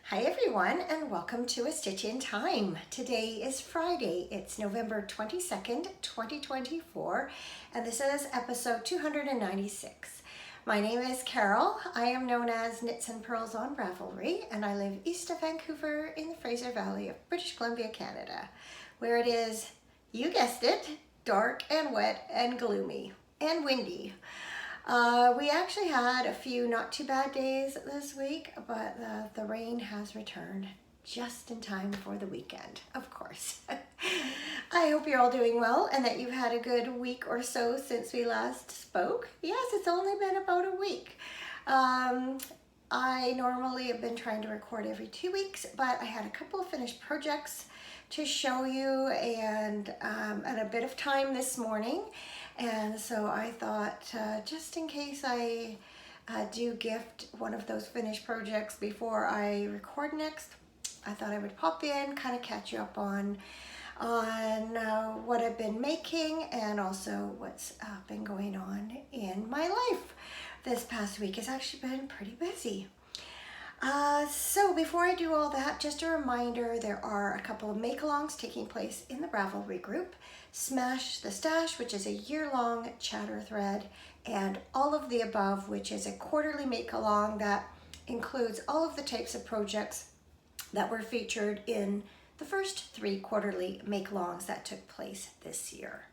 Hi everyone, and welcome to A Stitch in Time. Today is Friday. It's November 22nd, 2024, and this is episode 296. My name is Carol. I am known as Knits and Pearls on Ravelry, and I live east of Vancouver in the Fraser Valley of British Columbia, Canada, where it is, you guessed it, dark and wet and gloomy and windy. We actually had a few not too bad days this week, but the rain has returned just in time for the weekend, of course. I hope you're all doing well and that you've had a good week or so since we last spoke. Yes, it's only been about a week. I normally have been trying to record every 2 weeks, but I had a couple of finished projects to show you and a bit of time this morning. And so I thought, just in case I do gift one of those finished projects before I record next, I thought I would pop in, kind of catch you up on what I've been making and also what's been going on in my life. This past week has actually been pretty busy. So before I do all that, just a reminder, there are a couple of make-alongs taking place in the Ravelry group. Smash the Stash, which is a year-long chatter thread, and All of the Above, which is a quarterly make-along that includes all of the types of projects that were featured in the first 3 quarterly make-alongs that took place this year.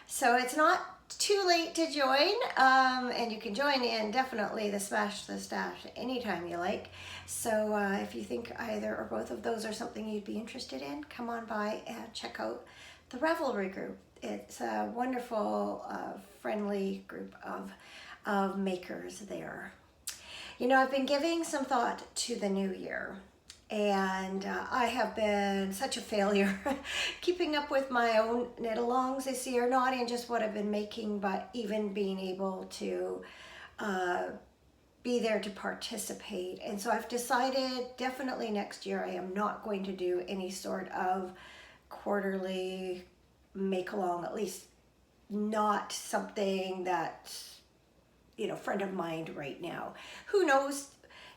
So it's not too late to join, and you can join in definitely the Smash the Stash anytime you like. So if you think either or both of those are something you'd be interested in, come on by and check out the Ravelry group. It's a wonderful, friendly group of makers there. You know, I've been giving some thought to the new year. And I have been such a failure keeping up with my own knit-alongs this year, not in just what I've been making, but even being able to be there to participate. And so I've decided definitely next year I am not going to do any sort of quarterly make-along, at least not something that's, front of mind right now. Who knows?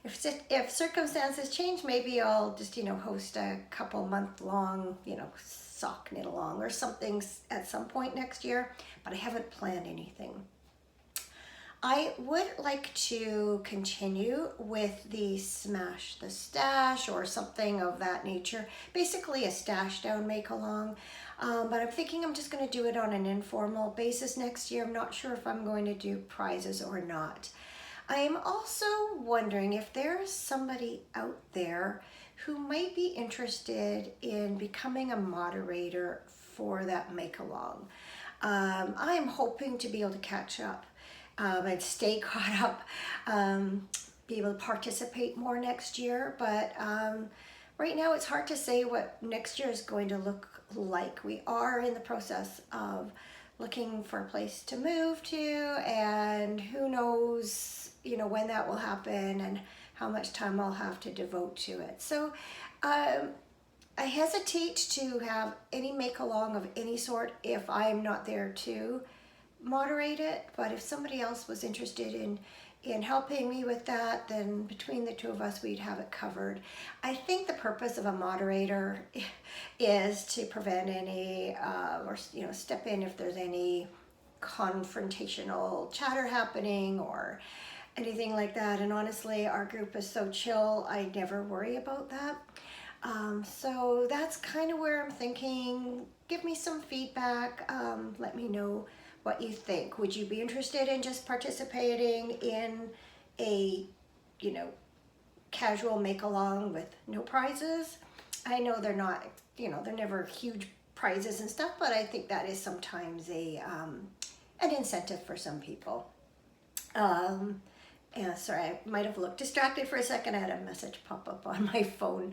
If circumstances change, maybe I'll just, host a couple month-long, sock knit-along or something at some point next year, but I haven't planned anything. I would like to continue with the Smash the Stash or something of that nature, basically a stash down make-along, but I'm thinking I'm just going to do it on an informal basis next year. I'm not sure if I'm going to do prizes or not. I am also wondering if there's somebody out there who might be interested in becoming a moderator for that make-along. I'm hoping to be able to catch up and stay caught up, be able to participate more next year, but right now it's hard to say what next year is going to look like. We are in the process of looking for a place to move to, and who knows when that will happen and how much time I'll have to devote to it. So I hesitate to have any make-along of any sort if I'm not there to moderate it, but if somebody else was interested in helping me with that, then between the two of us we'd have it covered. I think the purpose of a moderator is to prevent any or step in if there's any confrontational chatter happening or anything like that. And honestly, our group is so chill, I never worry about that. So that's kind of where I'm thinking. Give me some feedback. Let me know what you think. Would you be interested in just participating in a, casual make-along with no prizes? I know they're not, they're never huge prizes and stuff, but I think that is sometimes an incentive for some people. And sorry, I might have looked distracted for a second. I had a message pop up on my phone,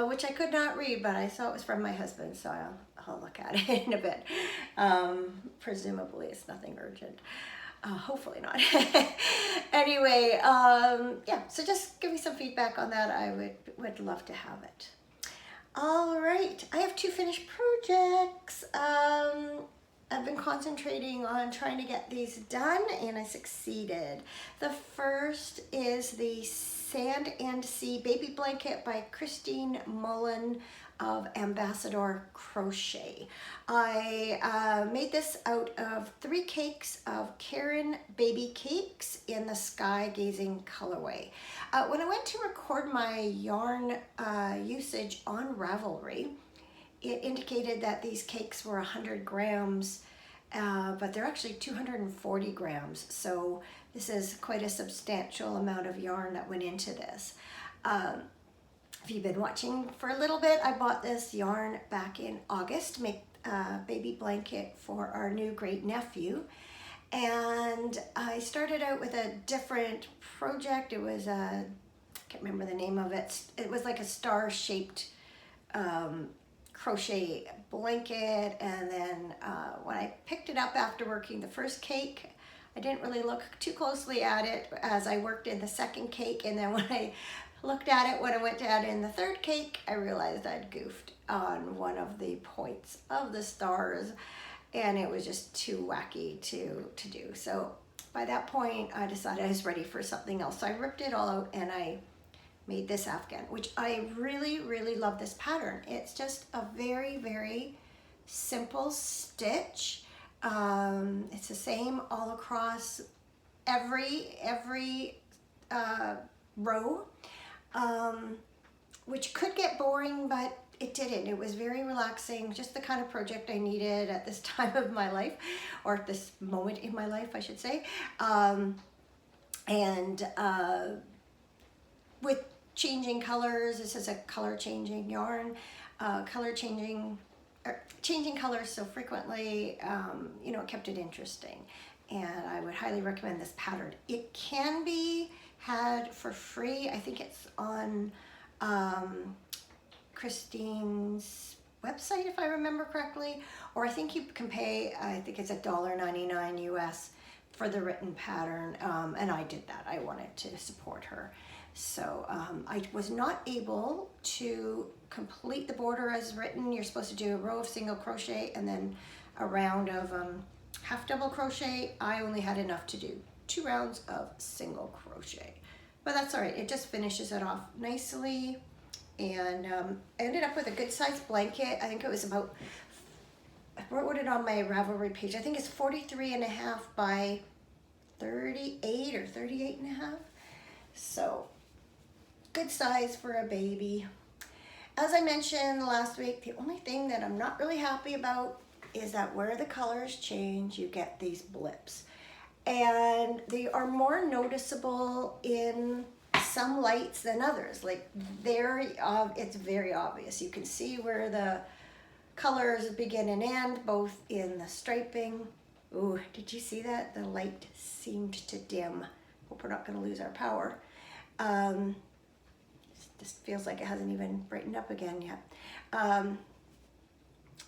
which I could not read, but I saw it was from my husband, so I'll look at it in a bit. Presumably it's nothing urgent. Hopefully not. Anyway, yeah, so just give me some feedback on that. I would love to have it. All right, I have 2 finished projects. I've been concentrating on trying to get these done, and I succeeded. The first is the Sand and Sea Baby Blanket by Christine Mullen of Ambassador Crochet. I made this out of 3 cakes of Karen baby cakes in the Sky Gazing colorway. When I went to record my yarn usage on Ravelry, it indicated that these cakes were 100 grams, but they're actually 240 grams. So this is quite a substantial amount of yarn that went into this. If you've been watching for a little bit, I bought this yarn back in August to make a baby blanket for our new great nephew. And I started out with a different project. It was I can't remember the name of it. It was like a star-shaped crochet blanket. And then when I picked it up after working the first cake, I didn't really look too closely at it as I worked in the second cake. And then when I looked at it when I went to add in the third cake, I realized I'd goofed on one of the points of the stars, and it was just too wacky to do. So by that point, I decided I was ready for something else. So I ripped it all out and I made this afghan, which I really, really love this pattern. It's just a very, very simple stitch. It's the same all across every row. Which could get boring, but it didn't. It was very relaxing, just the kind of project I needed at this time of my life, or at this moment in my life, I should say. With changing colors, this is a color changing yarn, changing colors so frequently, you know, it kept it interesting. And I would highly recommend this pattern. It can be had for free. I think it's on Christine's website, if I remember correctly, or I think you can pay, I think it's $1.99 US for the written pattern, and I did that. I wanted to support her. So I was not able to complete the border as written. You're supposed to do a row of single crochet and then a round of half double crochet. I only had enough to do 2 rounds of single crochet, but that's all right. It just finishes it off nicely, and ended up with a good sized blanket. I think it was about, I wrote it on my Ravelry page, I think it's 43.5 by 38 or 38.5. So good size for a baby. As I mentioned last week, the only thing that I'm not really happy about is that where the colors change, you get these blips. And they are more noticeable in some lights than others. Like it's very obvious. You can see where the colors begin and end, both in the striping. Ooh, did you see that? The light seemed to dim. Hope we're not going to lose our power. This feels like it hasn't even brightened up again yet.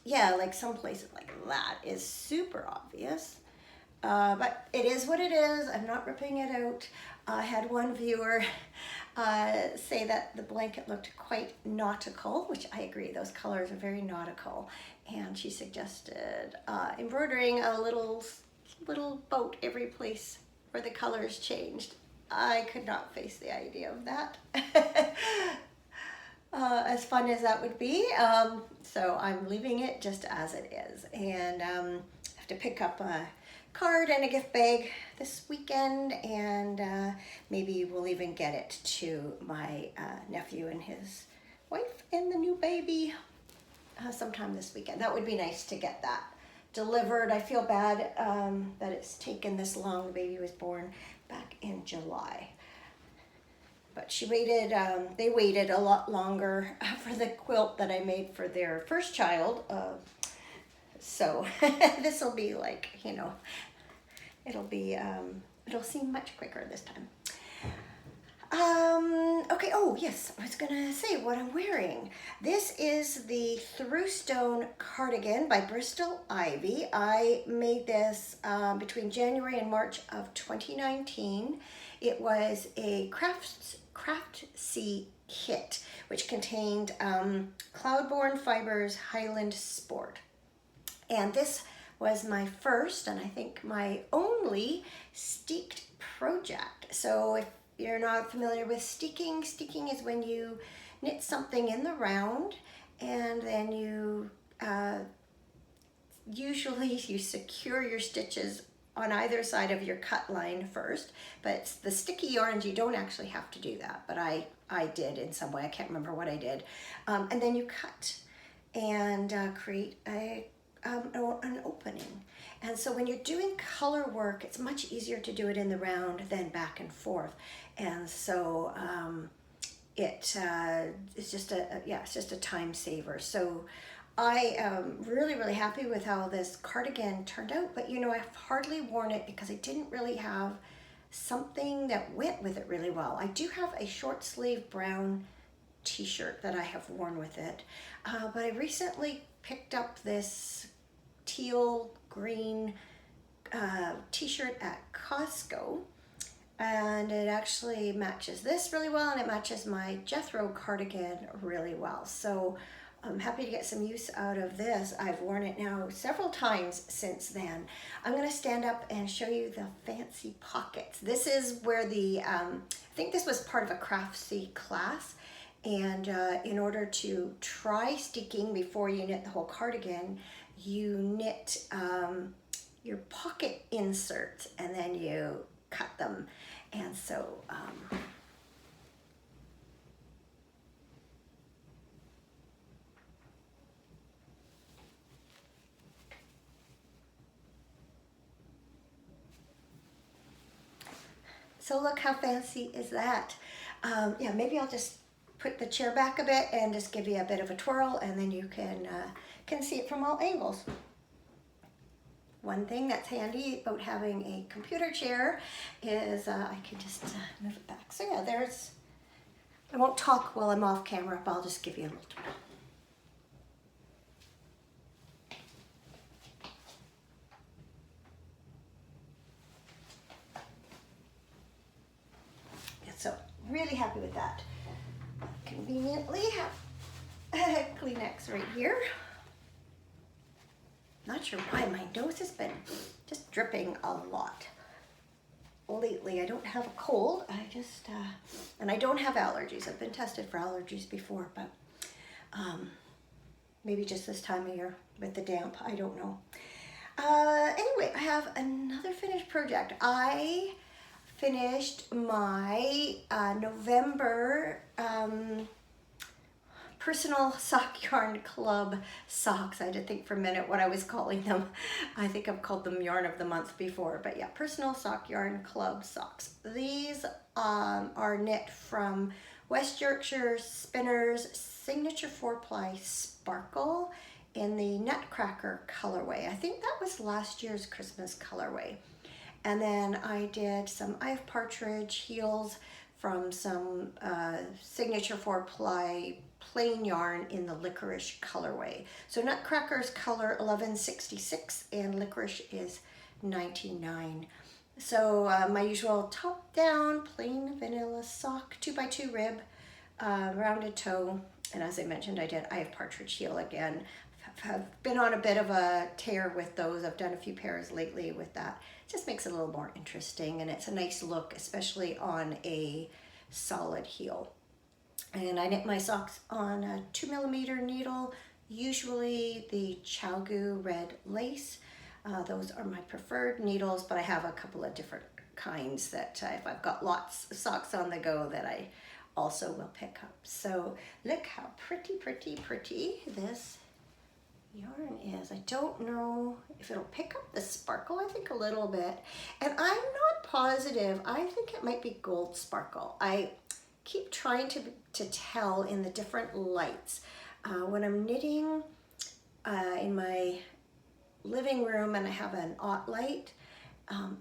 Yeah, like some places like that is super obvious. But it is what it is. I'm not ripping it out. I had one viewer say that the blanket looked quite nautical, which I agree. Those colors are very nautical. And she suggested embroidering a little boat every place where the colors changed. I could not face the idea of that. As fun as that would be. So I'm leaving it just as it is. And I have to pick up a card and a gift bag this weekend, and maybe we'll even get it to my nephew and his wife and the new baby sometime this weekend. That would be nice to get that delivered. I feel bad that it's taken this long. The baby was born back in July. But they waited a lot longer for the quilt that I made for their first child. So this will be like, you know, it'll seem much quicker this time. Okay, oh yes, I was gonna say what I'm wearing. This is the Throughstone cardigan by Bristol Ivy. I made this between January and March of 2019. It was a Craftsy kit, which contained Cloudborne Fibers Highland Sport. And this was my first, and I think my only, steeked project. So if you're not familiar with sticking, sticking is when you knit something in the round and then you usually you secure your stitches on either side of your cut line first, but the sticky yarns you don't actually have to do that, but I did in some way. I can't remember what I did. And then you cut and create an opening. And so when you're doing color work, it's much easier to do it in the round than back and forth. And so it's just a time saver. So I am really, really happy with how this cardigan turned out, but you know, I've hardly worn it because I didn't really have something that went with it really well. I do have a short sleeve brown t-shirt that I have worn with it, but I recently picked up this teal green t-shirt at Costco, and it actually matches this really well, and it matches my Jethro cardigan really well. So I'm happy to get some use out of this. I've worn it now several times since then. I'm going to stand up and show you the fancy pockets. This is where I think this was part of a Craftsy class, and in order to try sticking before you knit the whole cardigan, you knit your pocket inserts and then you cut them. And so so look how fancy is that. Yeah, maybe I'll just put the chair back a bit and just give you a bit of a twirl, and then you can see it from all angles. One thing that's handy about having a computer chair is I can just move it back. So yeah, I won't talk while I'm off camera, but I'll just give you a little twirl. So really happy with that. Conveniently have Kleenex right here. Not sure why my nose has been just dripping a lot lately. I don't have a cold. I just and I don't have allergies. I've been tested for allergies before, but maybe just this time of year with the damp. I don't know. Anyway, I have another finished project. I finished my November personal sock yarn club socks. I had to think for a minute what I was calling them. I think I've called them yarn of the month before, but yeah, personal sock yarn club socks. These are knit from West Yorkshire Spinners Signature 4-ply Sparkle in the Nutcracker colorway. I think that was last year's Christmas colorway. And then I did some I have partridge heels from some Signature 4-ply plain yarn in the licorice colorway. So Nutcracker's color 1166 and licorice is 99. So my usual top down plain vanilla sock, 2x2 rib, rounded toe, and as I mentioned, I have partridge heel again. I've been on a bit of a tear with those. I've done a few pairs lately with that. It just makes it a little more interesting, and it's a nice look, especially on a solid heel. And I knit my socks on a 2mm needle, usually the Chalgu red lace. Those are my preferred needles, but I have a couple of different kinds that if I've got lots of socks on the go that I also will pick up. So look how pretty, pretty, pretty this yarn is. I don't know if it'll pick up the sparkle. I think a little bit, and I'm not positive. I think it might be gold sparkle. I keep trying to tell in the different lights. When I'm knitting in my living room and I have an aught light,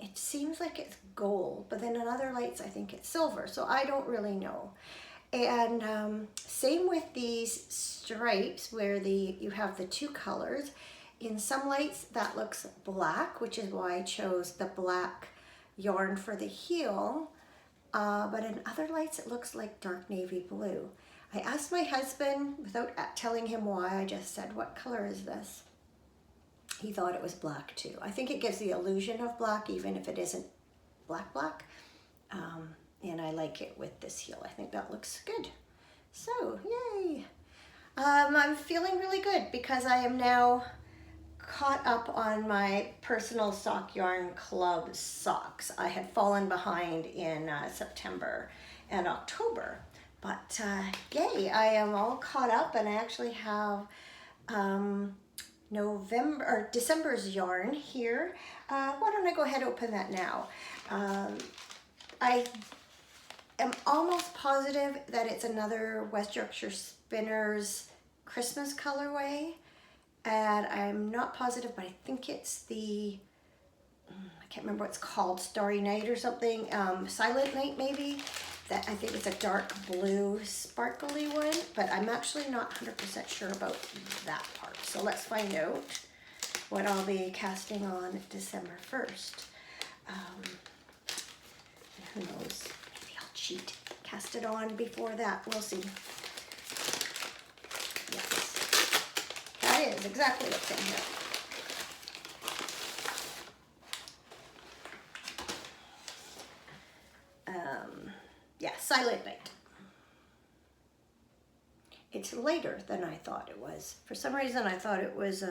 it seems like it's gold, but then in other lights I think it's silver, so I don't really know. And same with these stripes where you have the two colors. In some lights that looks black, which is why I chose the black yarn for the heel, but in other lights it looks like dark navy blue. I asked my husband, without telling him why, I just said, what color is this? He thought it was black too. I think it gives the illusion of black even if it isn't black. and I like it with this heel. I think that looks good. So, yay! I'm feeling really good because I am now caught up on my personal sock yarn club socks. I had fallen behind in September and October, but yay, I am all caught up, and I actually have November or December's yarn here. Why don't I go ahead and open that now? I am almost positive that it's another West Yorkshire Spinners Christmas colorway, and I'm not positive, but I think it's the, I can't remember what it's called, Starry Night or something, Silent Night maybe. That I think it's a dark blue sparkly one, but I'm actually not 100% sure about that part. So let's find out what I'll be casting on December 1st. Who knows? Maybe I'll cheat. Cast it on before that. We'll see. Yes. That is exactly what's in here. Yeah, Silent Night. It's lighter than I thought it was. For some reason I thought it was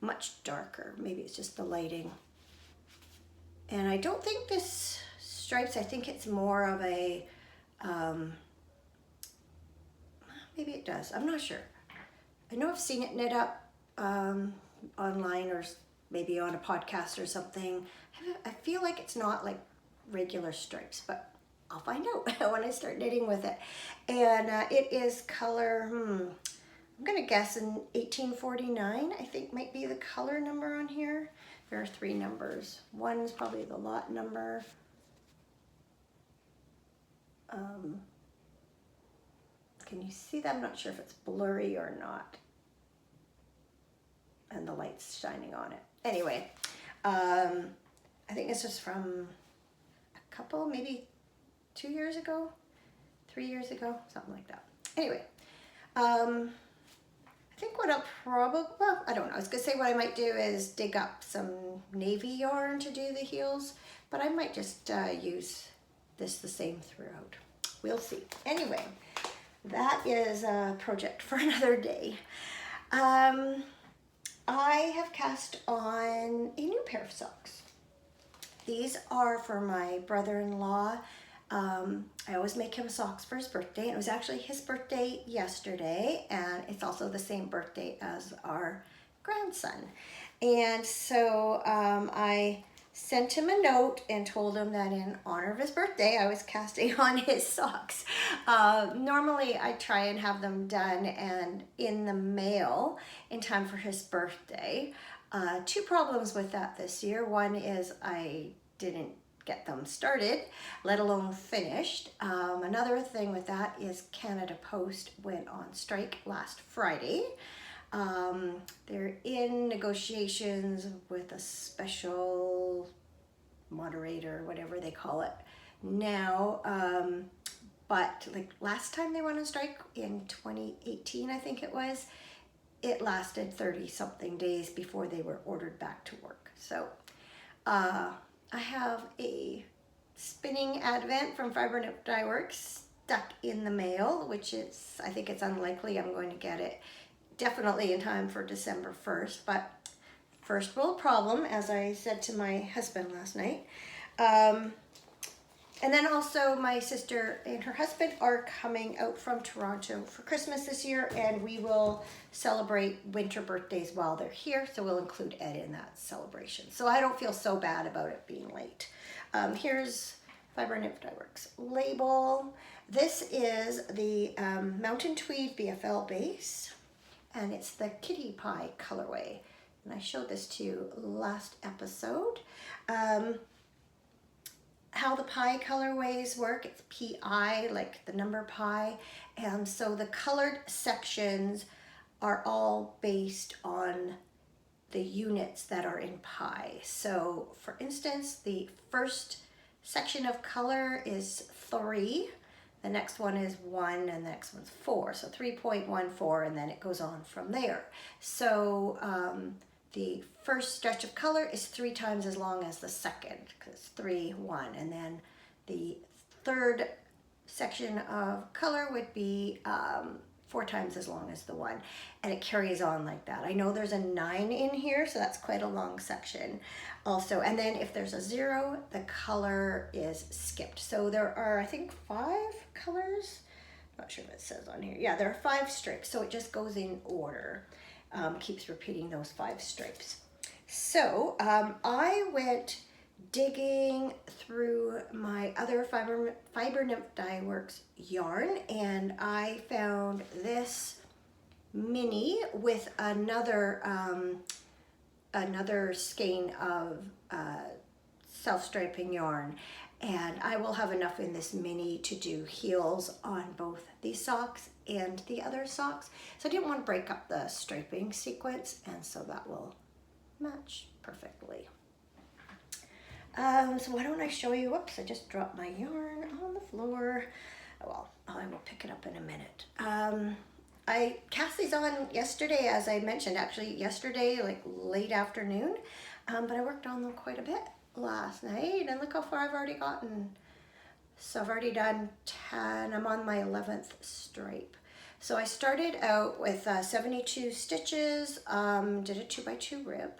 much darker. Maybe it's just the lighting. And I don't think this stripes, I think it's more of a, maybe it does, I'm not sure. I know I've seen it knit up online or maybe on a podcast or something. I feel like it's not like regular stripes, but I'll find out when I start knitting with it. And it is color, I'm gonna guess in 1849, I think might be the color number on here. There are 3 numbers. One is probably the lot number. Can you see that? I'm not sure if it's blurry or not. And the light's shining on it. Anyway, I think this is from a couple, maybe 2 years ago, 3 years ago, something like that. Anyway, I think what I'll probably, well, I don't know. I was gonna say what I might do is dig up some navy yarn to do the heels, but I might just use this the same throughout. We'll see. Anyway, that is a project for another day. I have cast on a new pair of socks. These are for my brother-in-law. I always make him socks for his birthday. It was actually his birthday yesterday, and it's also the same birthday as our grandson. And so I sent him a note and told him that in honor of his birthday, I was casting on his socks. Normally I try and have them done and in the mail in time for his birthday. 2 problems with that this year. One is I didn't get them started, let alone finished. Another thing with that is Canada Post went on strike last Friday. They're in negotiations with a special moderator, whatever they call it now. But like last time they went on strike in 2018, I think it was, it lasted 30 something days before they were ordered back to work. So I have a spinning advent from Hibernating stuck in the mail, which is, I think it's unlikely I'm going to get it definitely in time for December 1st, but first world problem, as I said to my husband last night. And then also my sister and her husband are coming out from Toronto for Christmas this year, and we will celebrate winter birthdays while they're here, so we'll include Ed in that celebration. So I don't feel so bad about it being late. Here's Hibernating label. This is the Mountain Tweed BFL base, and it's the Kitty Pie colorway. And I showed this to you last episode. How the pie colorways work, it's PI, like the number pi. And so the colored sections are all based on the units that are in pi. So for instance, the first section of color is 3. The next one is 1, and the next one's 4. So 3.14, and then it goes on from there. So the first stretch of color is 3 times as long as the second, because 3, 1, and then the third section of color would be 4 times as long as the one, and it carries on like that. I know there's a 9 in here, so that's quite a long section also. And then if there's a 0, the color is skipped. So there are, I think, 5 colors. Not sure what it says on here. Yeah, there are 5 stripes, so it just goes in order. Keeps repeating those 5 stripes. So I went digging through my other Fiber Nymph Dye Works yarn, and I found this mini with another skein of self-striping yarn, and I will have enough in this mini to do heels on both these socks and the other socks. So I didn't want to break up the striping sequence, and so that will match perfectly. So why don't I show you, whoops, I just dropped my yarn on the floor. Well, I will pick it up in a minute. I cast these on yesterday, as I mentioned, actually yesterday, like late afternoon, but I worked on them quite a bit last night, and look how far I've already gotten. So I've already done 10, I'm on my 11th stripe. So I started out with 72 stitches, did a 2x2 rib,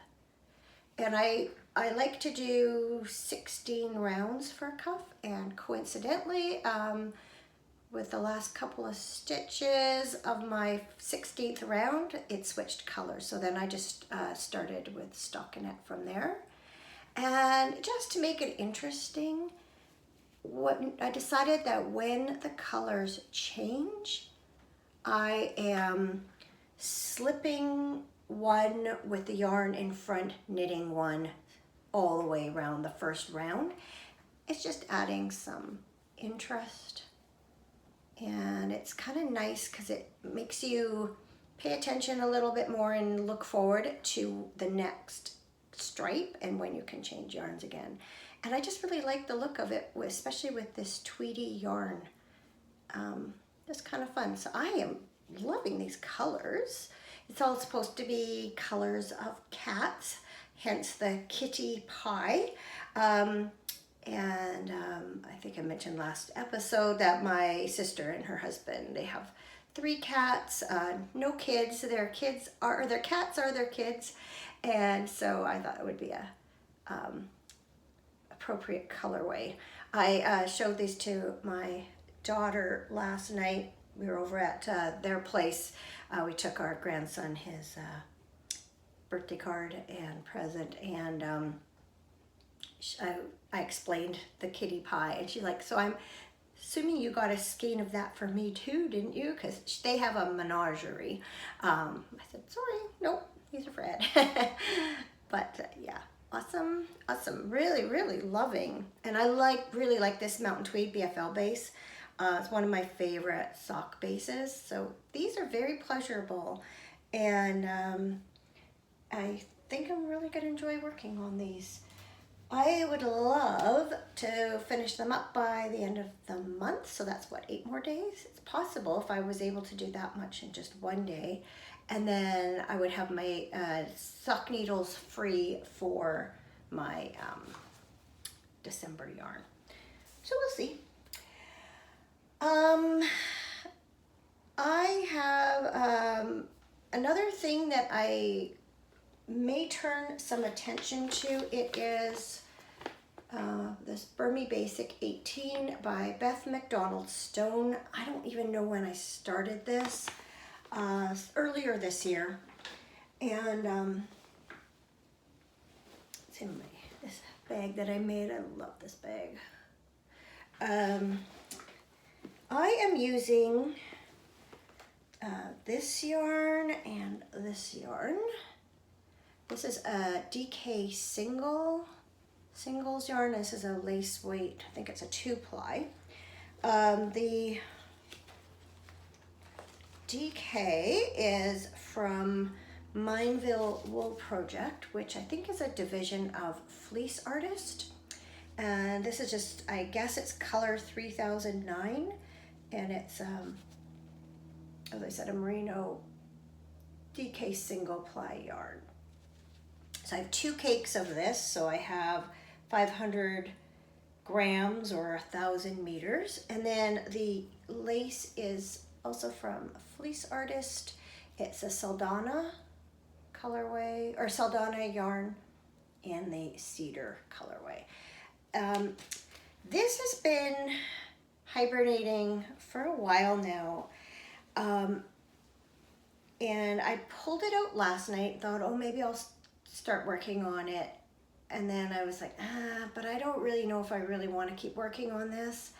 and I like to do 16 rounds for a cuff, and coincidentally, with the last couple of stitches of my 16th round, it switched colors. So then I just started with stockinette from there. And just to make it interesting, I decided that when the colors change, I am slipping one with the yarn in front, knitting one all the way around the first round. It's just adding some interest, and it's kind of nice because it makes you pay attention a little bit more and look forward to the next stripe and when you can change yarns again. And I just really like the look of it, especially with this tweedy yarn. It's kind of fun. So I am loving these colors. It's all supposed to be colors of cats, hence the kitty pie. I think I mentioned last episode that my sister and her husband, they have 3 cats, no kids. Their cats are their kids, and so I thought it would be a appropriate colorway. I showed these to my daughter last night. We were over at their place. We took our grandson his birthday card and present, and I explained the kitty pie, and she's like, so I'm assuming you got a skein of that for me too, didn't you? Because they have a menagerie. I said, sorry, nope, these are Fred. But yeah, awesome. Really loving. And I really like this Mountain Tweed BFL base. It's one of my favorite sock bases. So these are very pleasurable, and I think I'm really going to enjoy working on these. I would love to finish them up by the end of the month, so that's what, 8 more days? It's possible if I was able to do that much in just one day, and then I would have my sock needles free for my December yarn. So we'll see. I have another thing that I may turn some attention to. It is this Burmese Basic 18 by Beth McDonald Stone. I don't even know when I started this, earlier this year, and it's in this bag that I made. I love this bag. I am using this yarn and this yarn. This is a DK singles yarn. This is a lace weight, I think it's a 2-ply. The DK is from Mineville Wool Project, which I think is a division of Fleece Artist. And this is just, I guess it's color 3009, and it's, as I said, a merino DK single ply yarn. So I have 2 cakes of this, so I have 500 grams or 1,000 meters. And then the lace is also from a fleece artist. It's a Saldana colorway, or Saldana yarn in the cedar colorway. This has been hibernating for a while now. And I pulled it out last night, thought, oh, maybe I'll start working on it. And then I was like, but I don't really know if I really want to keep working on this.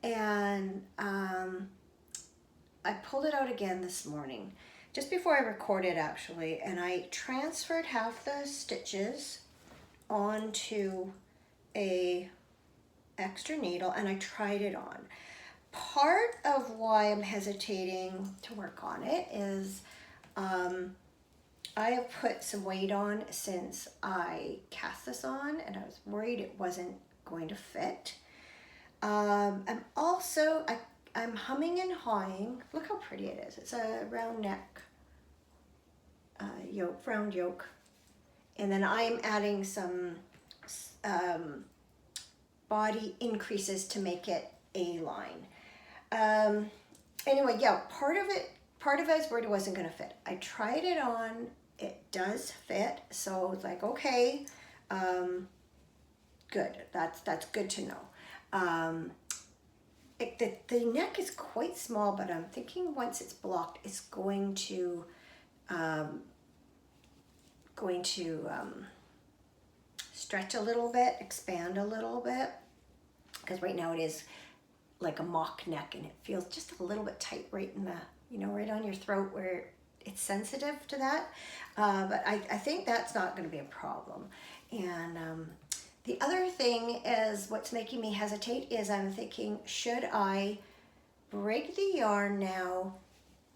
And I pulled it out again this morning, just before I recorded actually, and I transferred half the stitches onto a extra needle and I tried it on. Part of why I'm hesitating to work on it is I have put some weight on since I cast this on, and I was worried it wasn't going to fit. I'm humming and hawing. Look how pretty it is. It's a round neck yoke, round yoke. And then I'm adding some body increases to make it A-line. Anyway, yeah, part of it I was worried it wasn't going to fit. I tried it on. It does fit. So it's like, okay, good. That's good to know. The neck is quite small, but I'm thinking once it's blocked, it's going to stretch a little bit, expand a little bit, because right now it is like a mock neck and it feels just a little bit tight right in the, right on your throat where it's sensitive to that. But I think that's not going to be a problem. And the other thing is what's making me hesitate is I'm thinking, should I break the yarn now,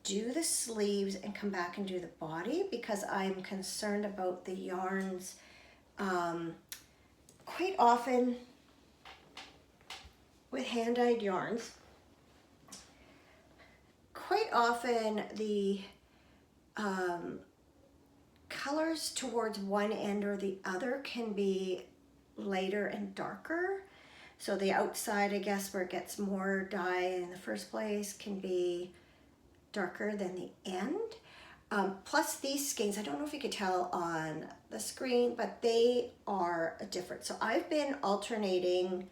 do the sleeves, and come back and do the body? Because I'm concerned about the yarns. Quite often with hand-dyed yarns, quite often the colors towards one end or the other can be lighter and darker. So the outside, I guess, where it gets more dye in the first place can be darker than the end. Plus these skeins, I don't know if you could tell on the screen, but they are different. So I've been alternating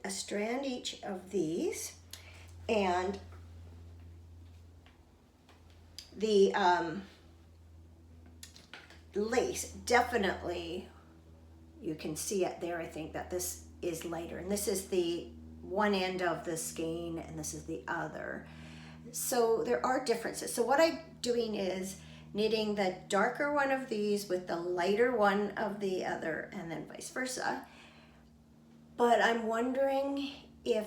a strand each of these, and the lace, definitely, you can see it there. I think that this is lighter, and this is the one end of the skein, and this is the other. So there are differences. So what I'm doing is knitting the darker one of these with the lighter one of the other, and then vice versa. But I'm wondering if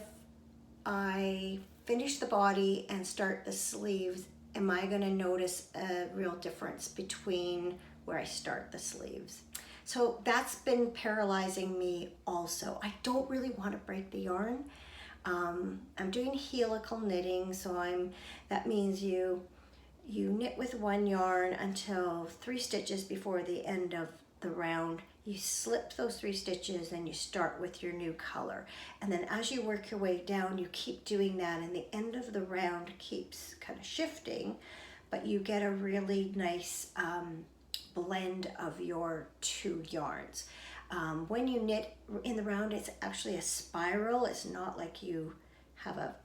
I finish the body and start the sleeves, am I going to notice a real difference between where I start the sleeves? So that's been paralyzing me also. I don't really want to break the yarn. I'm doing helical knitting, so that means you knit with one yarn until 3 stitches before the end of the round. You slip those 3 stitches and you start with your new color. And then as you work your way down, you keep doing that, and the end of the round keeps kind of shifting, but you get a really nice blend of your 2 yarns. When you knit in the round, it's actually a spiral. It's not like you have a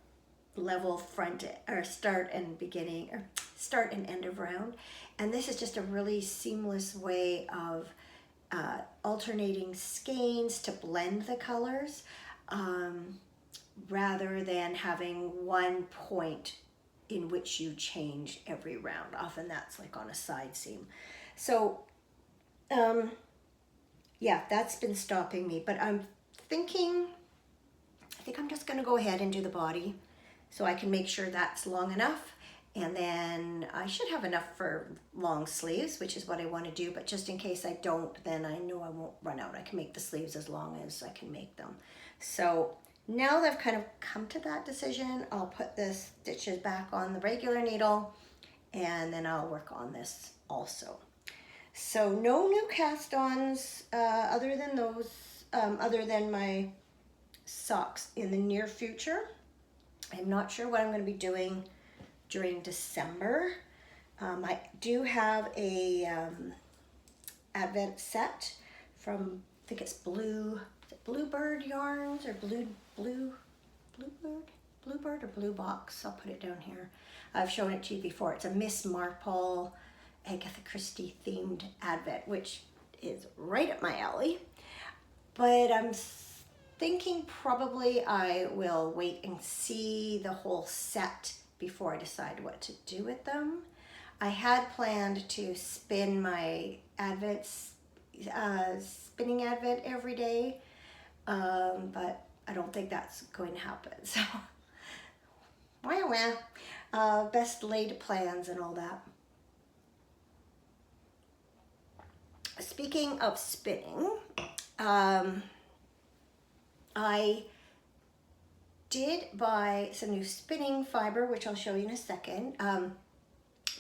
level front or start and beginning, or start and end of round. And this is just a really seamless way of alternating skeins to blend the colors, rather than having one point in which you change every round. Often that's like on a side seam. So yeah, that's been stopping me, but I think I'm just going to go ahead and do the body so I can make sure that's long enough, and then I should have enough for long sleeves, which is what I want to do. But just in case I don't, then I know I won't run out. I can make the sleeves as long as I can make them. So now that I've kind of come to that decision, I'll put the stitches back on the regular needle, and then I'll work on this also. So no new cast-ons other than those, other than my socks in the near future. I'm not sure what I'm going to be doing during December. I do have a Advent set from, I think it's Bluebird Yarns or Bluebird or Blue Box. I'll put it down here. I've shown it to you before. It's a Miss Marple Agatha Christie themed Advent, which is right up my alley. But I'm thinking probably I will wait and see the whole set before I decide what to do with them. I had planned to spin my spinning Advent every day, but I don't think that's going to happen. So, best laid plans and all that. Speaking of spinning, I did buy some new spinning fiber, which I'll show you in a second.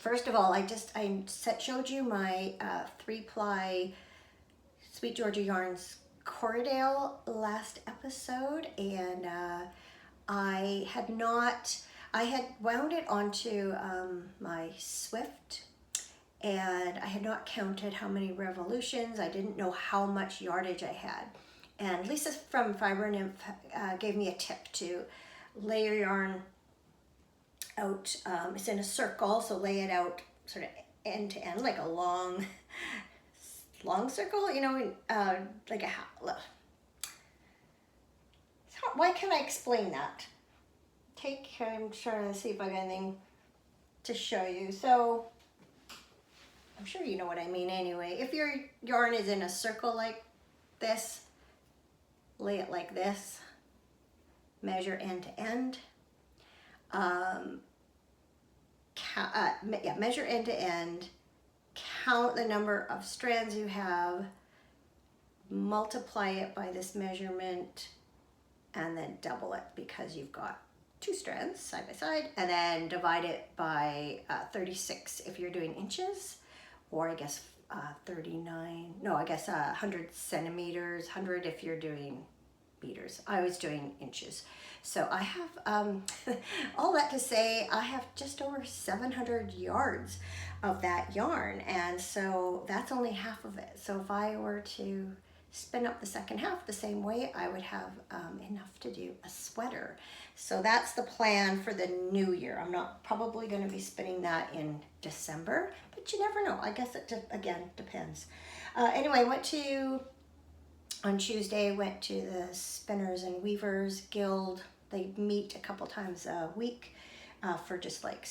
First of all, I showed you my 3-ply Sweet Georgia Yarns Corriedale last episode, and I had wound it onto my Swift, and I had not counted how many revolutions. I didn't know how much yardage I had. And Lisa from Fiber Nymph gave me a tip to lay your yarn out. It's in a circle, so lay it out sort of end to end, like a long circle, like a half. Why can't I explain that? I'm trying to see if I got anything to show you. So I'm sure you know what I mean anyway. If your yarn is in a circle like this, lay it like this, measure end to end. Measure end to end, count the number of strands you have, multiply it by this measurement, and then double it because you've got 2 strands side by side, and then divide it by 36 if you're doing inches, or I guess 100 centimeters, 100 if you're doing meters. I was doing inches. So I have, all that to say, I have just over 700 yards of that yarn, and so that's only half of it. So if I were to spin up the second half the same way, I would have enough to do a sweater. So that's the plan for the new year. I'm not probably going to be spinning that in December, but you never know. I guess it, again, depends. Anyway, on Tuesday, went to the Spinners and Weavers Guild. They meet a couple times a week for just like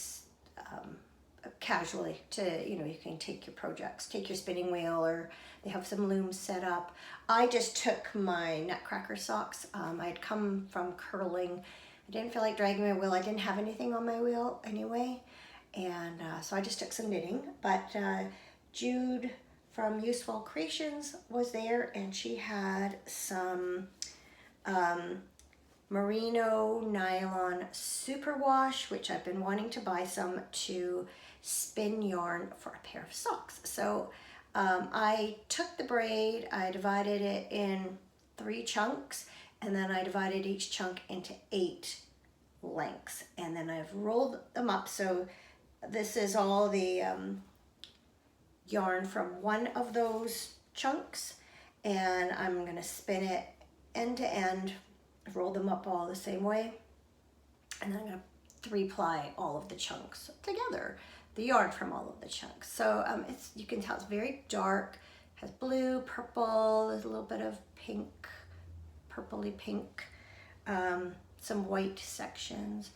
casually to, you can take your projects, take your spinning wheel, or they have some looms set up. I just took my Nutcracker socks. I'd come from curling. I didn't feel like dragging my wheel. I didn't have anything on my wheel anyway. And so I just took some knitting. But Jude from Useful Creations was there, and she had some merino nylon superwash, which I've been wanting to buy some to spin yarn for a pair of socks. So I took the braid, I divided it in 3 chunks, and then I divided each chunk into 8 lengths, and then I've rolled them up. So this is all the yarn from one of those chunks, and I'm going to spin it end to end, roll them up all the same way, and then I'm going to 3-ply all of the chunks together, the yarn from all of the chunks. So you can tell it's very dark, has blue, purple, there's a little bit of pink, purpley pink, some white sections.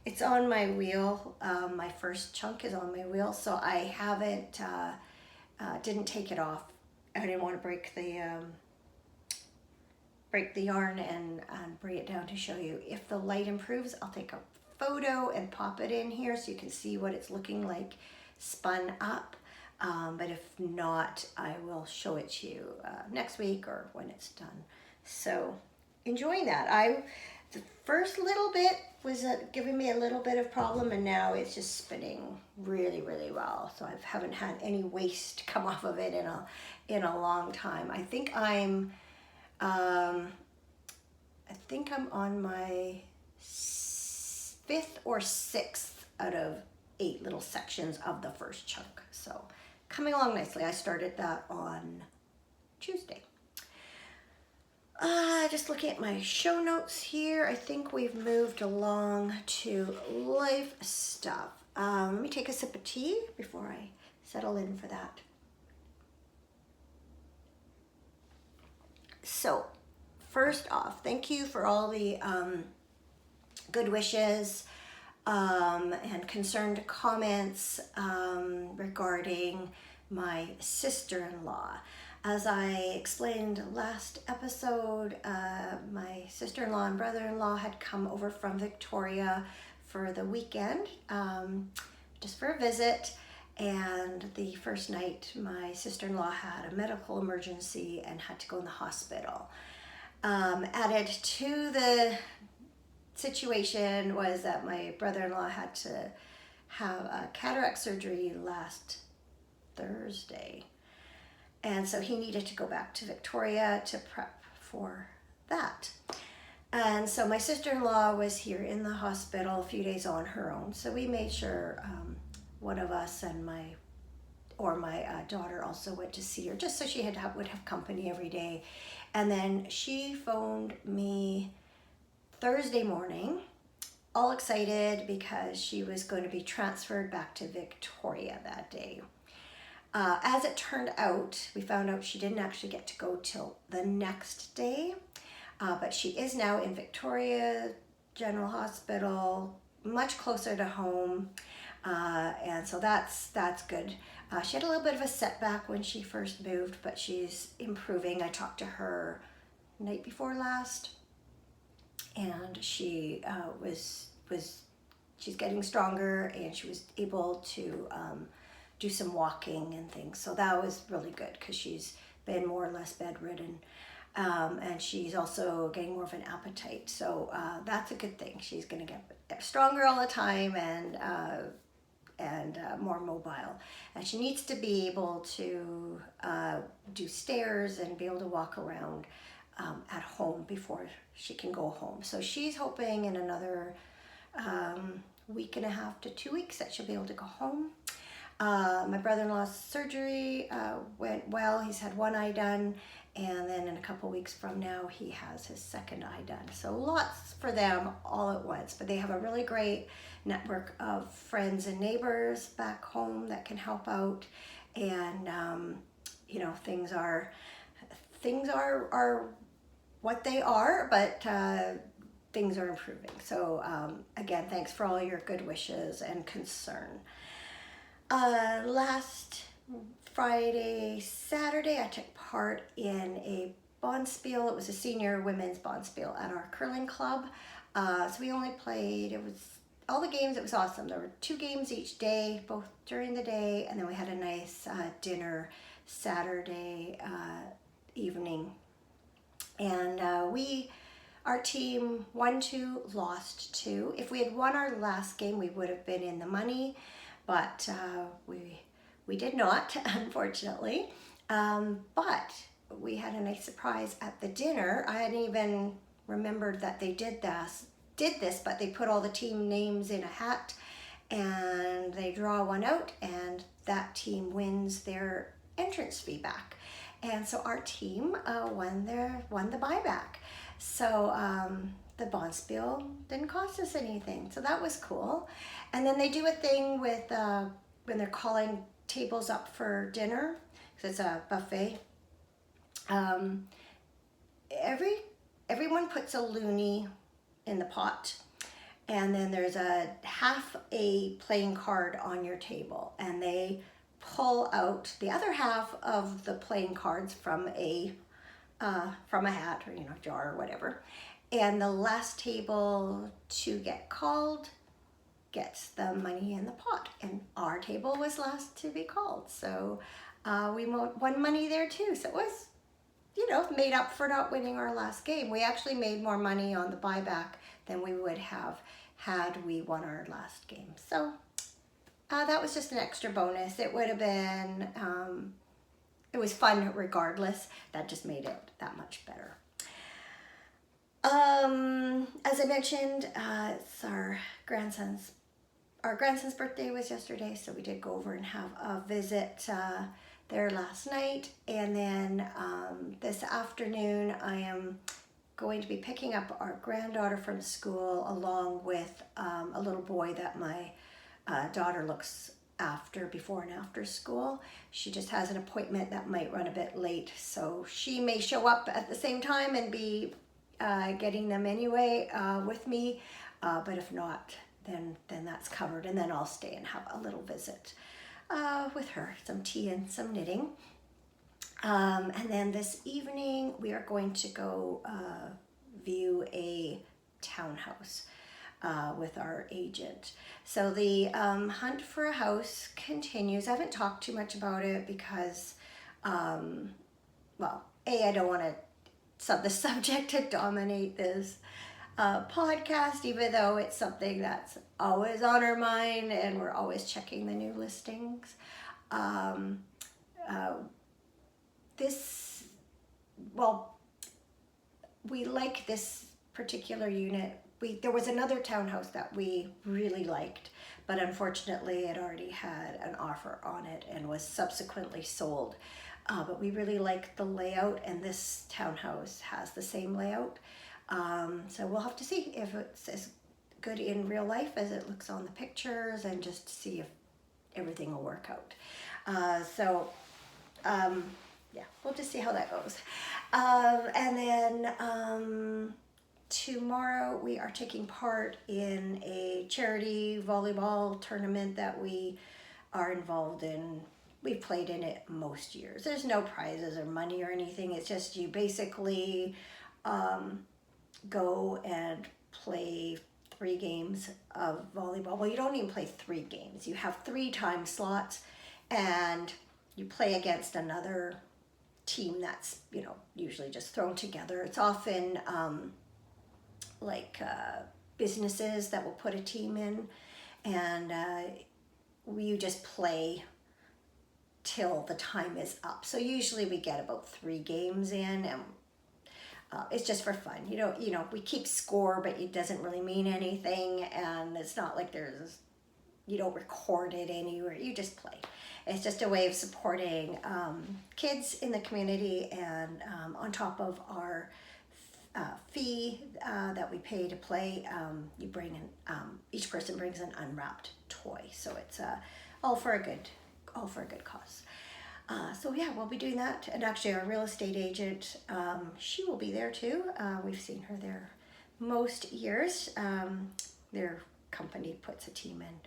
It's on my wheel. My first chunk is on my wheel, so I haven't, didn't take it off. I didn't want to break the yarn and bring it down to show you. If the light improves, I'll take a photo and pop it in here so you can see what it's looking like spun up. But if not, I will show it to you next week or when it's done. So enjoying that. The first little bit was giving me a little bit of problem, and now it's just spinning really, really well. So I haven't had any waste come off of it in a long time. I think I'm I think I'm on my 5th or 6th out of 8 little sections of the first chunk. So coming along nicely. I started that on Tuesday. Just looking at my show notes here, I think we've moved along to life stuff. Let me take a sip of tea before I settle in for that. So, first off, thank you for all the good wishes and concerned comments regarding my sister-in-law. As I explained last episode, my sister-in-law and brother-in-law had come over from Victoria for the weekend, just for a visit. And the first night, my sister-in-law had a medical emergency and had to go in the hospital. Added to the situation was that my brother-in-law had to have a cataract surgery last Thursday. And so he needed to go back to Victoria to prep for that. And so my sister-in-law was here in the hospital a few days on her own. So we made sure one of us and my daughter also went to see her, just so she would have company every day. And then she phoned me Thursday morning, all excited because she was going to be transferred back to Victoria that day. As it turned out, we found out she didn't actually get to go till the next day, but she is now in Victoria General Hospital, much closer to home, and so that's good. She had a little bit of a setback when she first moved, but she's improving. I talked to her night before last, and she she's getting stronger, and she was able to do some walking and things. So that was really good because she's been more or less bedridden. And she's also getting more of an appetite. So that's a good thing. She's going to get stronger all the time and more mobile. And she needs to be able to do stairs and be able to walk around at home before she can go home. So she's hoping in another week and a half to 2 weeks that she'll be able to go home. My brother-in-law's surgery went well. He's had one eye done, and then in a couple weeks from now he has his second eye done. So lots for them all at once, but they have a really great network of friends and neighbors back home that can help out, and things are what they are, but things are improving. So again, thanks for all your good wishes and concern. Last Friday, Saturday, I took part in a bonspiel. It was a senior women's bonspiel at our curling club. So we only played, all the games, it was awesome. There were 2 games each day, both during the day, and then we had a nice dinner Saturday evening. And our team won 2, lost 2. If we had won our last game, we would have been in the money. But we did not, unfortunately. But we had a nice surprise at the dinner. I hadn't even remembered that they did this, but they put all the team names in a hat, and they draw one out, and that team wins their entrance fee back. And so our team won the buyback. So the bonspiel didn't cost us anything, so that was cool. And then they do a thing with when they're calling tables up for dinner, because it's a buffet. Everyone puts a loonie in the pot, and then there's a half a playing card on your table, and they pull out the other half of the playing cards from a hat or jar or whatever. And the last table to get called gets the money in the pot. And our table was last to be called. So we won money there too. So it was, made up for not winning our last game. We actually made more money on the buyback than we would have had we won our last game. So that was just an extra bonus. It would have been, it was fun regardless. That just made it that much better. As I mentioned, it's our grandson's birthday was yesterday, so we did go over and have a visit there last night. And then this afternoon, I am going to be picking up our granddaughter from school along with a little boy that my daughter looks after before and after school. She just has an appointment that might run a bit late, so she may show up at the same time and be getting them anyway with me, but if not, then that's covered, and then I'll stay and have a little visit with her, some tea and some knitting. And then this evening we are going to go view a townhouse with our agent. So the hunt for a house continues. I haven't talked too much about it because, well, I don't want the subject to dominate this podcast, even though it's something that's always on our mind and we're always checking the new listings. We like this particular unit. There was another townhouse that we really liked, but unfortunately it already had an offer on it and was subsequently sold. But we really like the layout, and this townhouse has the same layout. So we'll have to see if it's as good in real life as it looks on the pictures, and just to see if everything will work out. Yeah, we'll just see how that goes. And then tomorrow we are taking part in a charity volleyball tournament that we are involved in. We've played in it most years. There's no prizes or money or anything. It's just you basically go and play 3 games of volleyball. Well, you don't even play 3 games. You have 3 time slots, and you play against another team that's, usually just thrown together. It's often businesses that will put a team in, and you just play till the time is up. So usually we get about 3 games in, and it's just for fun. We keep score, but it doesn't really mean anything, and it's not like you don't record it anywhere. You just play. It's just a way of supporting kids in the community, and on top of our fee that we pay to play, you bring in, each person brings an unwrapped toy. So it's all for a good cause. So yeah, we'll be doing that. And actually our real estate agent, she will be there too. We've seen her there most years. Their company puts a team in.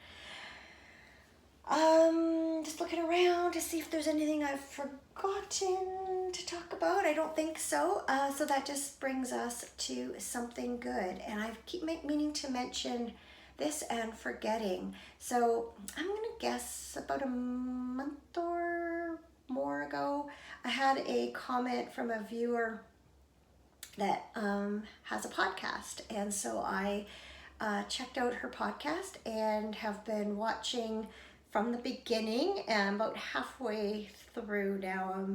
Just looking around to see if there's anything I've forgotten to talk about. I don't think so. So that just brings us to something good. And I keep meaning to mention this and forgetting. So I'm going to guess about a month or more ago, I had a comment from a viewer that has a podcast. And so I checked out her podcast and have been watching from the beginning, and about halfway through now.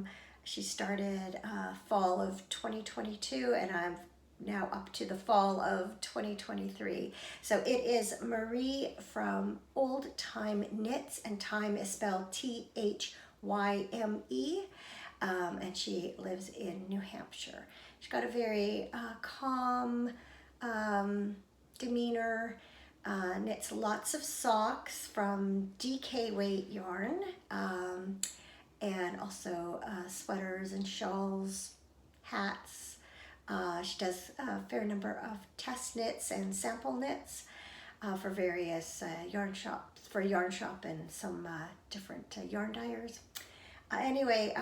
She started fall of 2022, and I'm now up to the fall of 2023. So it is Marie from Old Time Knits, and time is spelled THYME, and she lives in New Hampshire. She's got a very calm demeanor. Knits lots of socks from DK weight yarn, and also sweaters and shawls, hats. She does a fair number of test knits and sample knits for various yarn shop and some different yarn dyers. Anyway,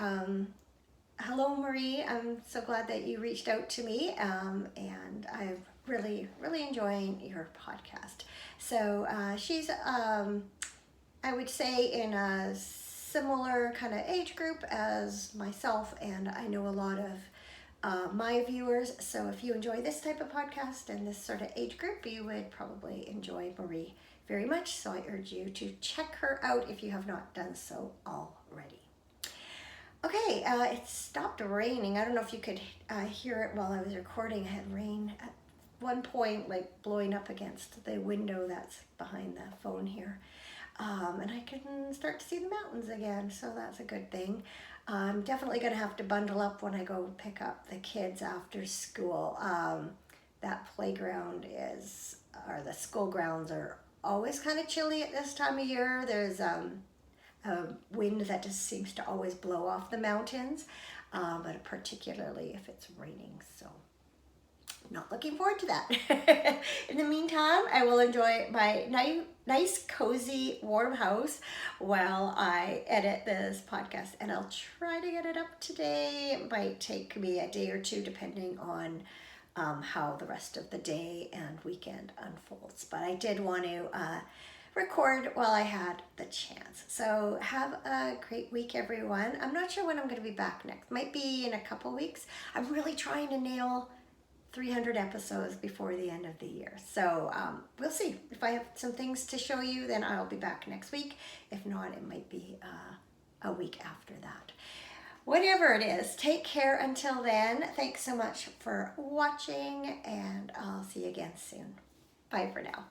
hello Marie, I'm so glad that you reached out to me, and I'm really enjoying your podcast. So she's, I would say, in a similar kind of age group as myself, and I know a lot of my viewers. So if you enjoy this type of podcast and this sort of age group, you would probably enjoy Marie very much. So I urge you to check her out if you have not done so already. Okay, it stopped raining. I don't know if you could hear it while I was recording. I had rain at one point, like blowing up against the window that's behind the phone here. And I can start to see the mountains again, so that's a good thing. I'm definitely going to have to bundle up when I go pick up the kids after school. That playground is, or the school grounds are always kind of chilly at this time of year. There's a wind that just seems to always blow off the mountains, but particularly if it's raining. So not looking forward to that. In the meantime, I will enjoy my nice, cozy, warm house while I edit this podcast, and I'll try to get it up today. It might take me a day or two depending on how the rest of the day and weekend unfolds. But I did want to record while I had the chance. So have a great week, everyone. I'm not sure when I'm going to be back next. Might be in a couple weeks. I'm really trying to nail 300 episodes before the end of the year. So we'll see. If I have some things to show you, then I'll be back next week. If not, it might be a week after that. Whatever it is, take care until then. Thanks so much for watching, and I'll see you again soon. Bye for now.